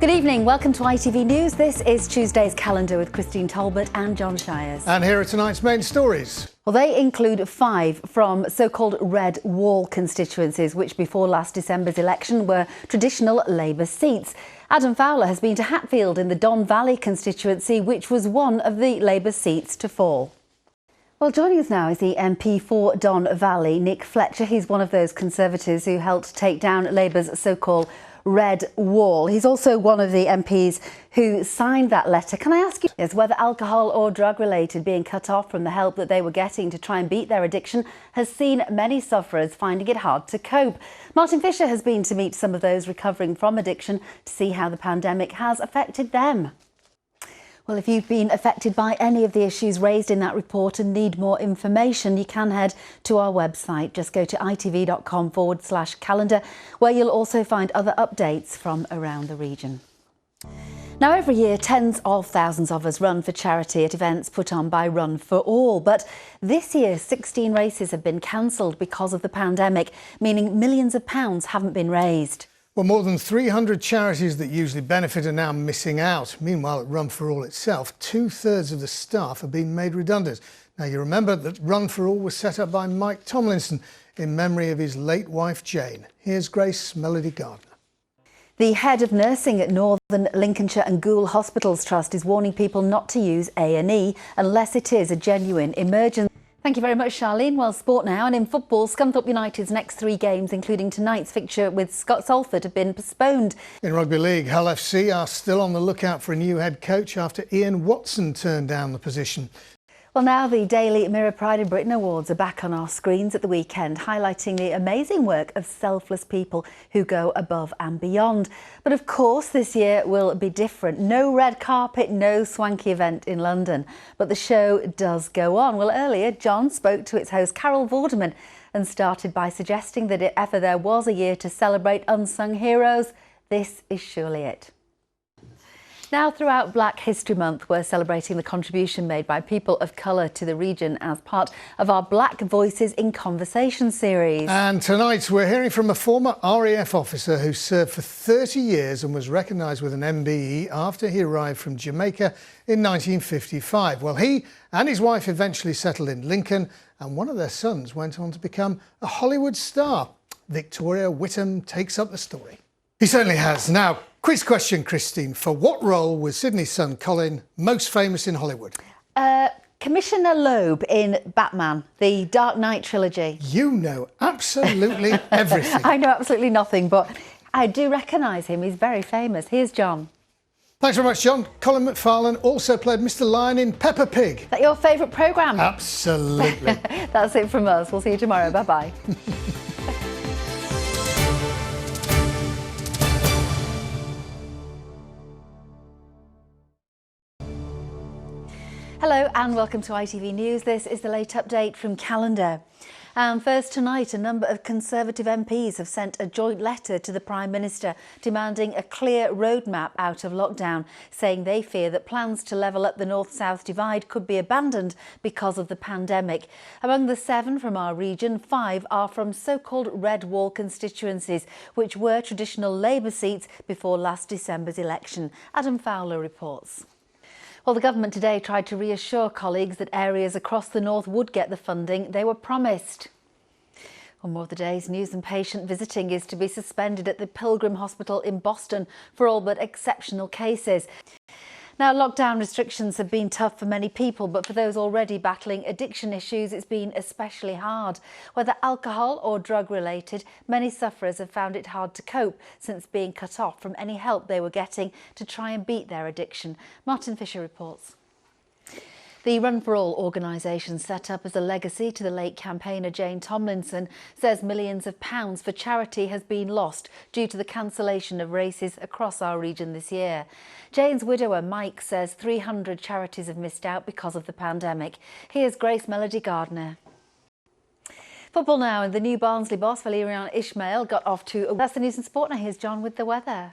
Good evening, welcome to ITV News. This is Tuesday's calendar with Christine Talbot and John Shires. And here are tonight's main stories. Well, they include 5 from so-called red wall constituencies, which before last December's election were traditional Labour seats. Adam Fowler has been to Hatfield in the Don Valley constituency, which was one of the Labour seats to fall. Well, joining us now is the MP for Don Valley, Nick Fletcher. He's one of those Conservatives who helped take down Labour's so-called red wall. He's also one of the MPs who signed that letter. Can I ask you whether alcohol or drug related being cut off from the help that they were getting to try and beat their addiction has seen many sufferers finding it hard to cope? Martin Fisher has been to meet some of those recovering from addiction to see how the pandemic has affected them. Well, if you've been affected by any of the issues raised in that report and need more information, you can head to our website. Just go to itv.com/calendar, where you'll also find other updates from around the region. Now, every year, tens of thousands of us run for charity at events put on by Run for All. But this year, 16 races have been cancelled because of the pandemic, meaning millions of pounds haven't been raised. Well, more than 300 charities that usually benefit are now missing out. Meanwhile, at Run for All itself, 2/3 of the staff have been made redundant. Now, you remember that Run for All was set up by Mike Tomlinson in memory of his late wife, Jane. Here's Grace Melody Gardner. The head of nursing at Northern Lincolnshire and Goole Hospitals Trust is warning people not to use A&E unless it is a genuine emergency. Thank you very much, Charlene. Well, sport now. And in football, Scunthorpe United's next 3 games, including tonight's fixture with Salford, have been postponed. In Rugby League, Hull FC are still on the lookout for a new head coach after Ian Watson turned down the position. Well, now the Daily Mirror Pride in Britain Awards are back on our screens at the weekend, highlighting the amazing work of selfless people who go above and beyond. But of course, this year will be different. No red carpet, no swanky event in London. But the show does go on. Well, earlier, John spoke to its host, Carol Vorderman, and started by suggesting that if ever there was a year to celebrate unsung heroes, this is surely it. Now, throughout Black History Month, we're celebrating the contribution made by people of colour to the region as part of our Black Voices in Conversation series. And tonight we're hearing from a former RAF officer who served for 30 years and was recognised with an MBE after he arrived from Jamaica in 1955. Well, he and his wife eventually settled in Lincoln, and one of their sons went on to become a Hollywood star. Victoria Whittam takes up the story. He certainly has. Now, quiz question, Christine. For what role was Sydney's son, Colin, most famous in Hollywood? Commissioner Loeb in Batman, the Dark Knight trilogy. You know absolutely everything. I know absolutely nothing, but I do recognise him. He's very famous. Here's John. Thanks very much, John. Colin McFarlane also played Mr. Lion in Peppa Pig. Is that your favourite programme? Absolutely. That's it from us. We'll see you tomorrow. Bye-bye. Hello and welcome to ITV News. This is the late update from Calendar. And first tonight, a number of Conservative MPs have sent a joint letter to the Prime Minister demanding a clear roadmap out of lockdown, saying they fear that plans to level up the north-south divide could be abandoned because of the pandemic. Among the 7 from our region, 5 are from so-called red wall constituencies, which were traditional Labour seats before last December's election. Adam Fowler reports. Well, the government today tried to reassure colleagues that areas across the north would get the funding they were promised. One more of the day's news, and patient visiting is to be suspended at the Pilgrim Hospital in Boston for all but exceptional cases. Now, lockdown restrictions have been tough for many people, but for those already battling addiction issues, it's been especially hard. Whether alcohol or drug related, many sufferers have found it hard to cope since being cut off from any help they were getting to try and beat their addiction. Martin Fisher reports. The Run for All organisation, set up as a legacy to the late campaigner Jane Tomlinson, says millions of pounds for charity has been lost due to the cancellation of races across our region this year. Jane's widower Mike says 300 charities have missed out because of the pandemic. Here's Grace Melody Gardner. Football now, and the new Barnsley boss Valerian Ismail got off to... That's the news and sport now. Here's John with the weather.